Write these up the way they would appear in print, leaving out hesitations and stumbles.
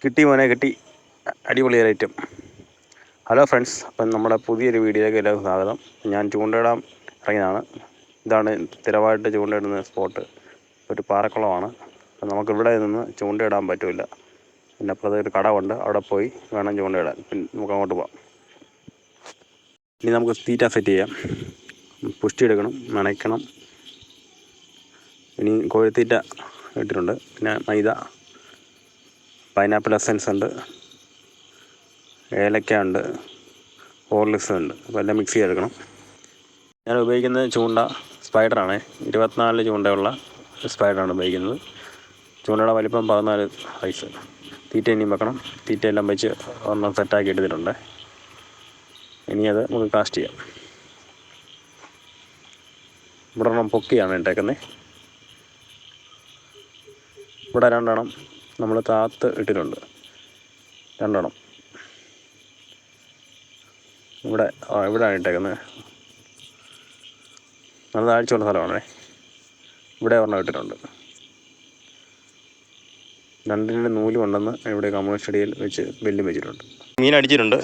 കിട്ടി മോനെ കിട്ടി, അടിപൊളി ഐറ്റം. ഹലോ ഫ്രണ്ട്സ്, അപ്പം നമ്മുടെ പുതിയൊരു വീഡിയോയിലേക്ക് എല്ലാവർക്കും സ്വാഗതം. ഞാൻ ചൂണ്ടയിടാൻ ഇറങ്ങിയതാണ്. ഇതാണ് സ്ഥിരമായിട്ട് ചൂണ്ടയിടുന്ന സ്പോട്ട്, ഒരു പാറക്കുളമാണ്. അപ്പം നമുക്കിവിടെ നിന്ന് ചൂണ്ടയിടാൻ പറ്റില്ല. പിന്നെ അപ്പുറത്ത് ഒരു കടമുണ്ട്, അവിടെ പോയി വേണം ചൂണ്ടയിടാൻ. പിന്നെ നമുക്ക് അങ്ങോട്ട് പോകാം. ഇനി നമുക്ക് തീറ്റ സെറ്റ് ചെയ്യാം. പുഷ്ടി എടുക്കണം, നനയ്ക്കണം. ഇനി കോഴിത്തീറ്റ ഇട്ടിട്ടുണ്ട്, പിന്നെ മൈദ, പൈനാപ്പിൾ എസൻസ് ഉണ്ട്, ഏലക്ക ഉണ്ട്, ഹോർലിക്സ് ഉണ്ട്. അപ്പോൾ എല്ലാം മിക്സ് ചെയ്തെടുക്കണം. ഞാൻ ഉപയോഗിക്കുന്നത് ചൂണ്ട സ്പൈഡറാണ്. 24 ചൂണ്ടയുള്ള സ്പൈഡറാണ് ഉപയോഗിക്കുന്നത്. ചൂണ്ടയുടെ വലിപ്പം 14 സൈസ്. തീറ്റ ഇനിയും വെക്കണം. തീറ്റയെല്ലാം വെച്ച് ഒരെണ്ണം സെറ്റാക്കി എടുത്തിട്ടുണ്ട്. ഇനി അത് നമുക്ക് കാസ്റ്റ് ചെയ്യാം. ഇവിടെ ഒരെണ്ണം പൊക്കിയാണ് ഇട്ടേക്കുന്നത്. ഇവിടെ 2 എണ്ണം നമ്മൾ താത്ത് ഇട്ടിട്ടുണ്ട്, 2 എണ്ണം. ഇവിടെയാണ് ഇട്ടേക്കുന്നത്. നല്ല താഴ്ചയുള്ള സ്ഥലമാണേ. ഇവിടെ ഒരെണ്ണം ഇട്ടിട്ടുണ്ട്. 2 നൂലും ഉണ്ടെന്ന് ഇവിടെ കമ്മ്യൂണിസ്റ്റ് സ്റ്റഡിയിൽ വെച്ച് ബെല്ലും വെച്ചിട്ടുണ്ട്. മീൻ അടിച്ചിട്ടുണ്ട്.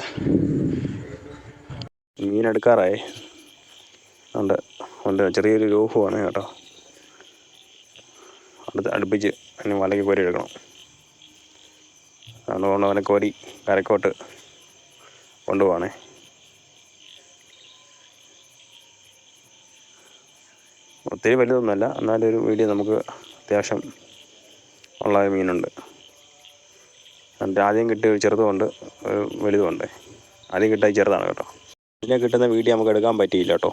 മീൻ എടുക്കാറായി ഉണ്ട്. ചെറിയൊരു രൂഹമാണ് കേട്ടോ. അടുപ്പിച്ച് അതിന് വലയ്ക്ക് കോരി എടുക്കണം. അതുകൊണ്ട് അവനെ കോരി കരക്കോട്ട് കൊണ്ടുപോവാണേ. ഒത്തിരി വലുതൊന്നുമല്ല, എന്നാലും ഒരു വീഡിയോ നമുക്ക് അത്യാവശ്യം ഉള്ള മീനുണ്ട്. ആദ്യം കിട്ടിയ ഒരു ചെറുതുമുണ്ട്, ഒരു വലുതുമുണ്ട്. ആദ്യം കിട്ടിയ ചെറുതാണ് കേട്ടോ. ഇതിനെ കിട്ടുന്ന വീഡിയോ നമുക്ക് എടുക്കാൻ പറ്റിയില്ല കേട്ടോ.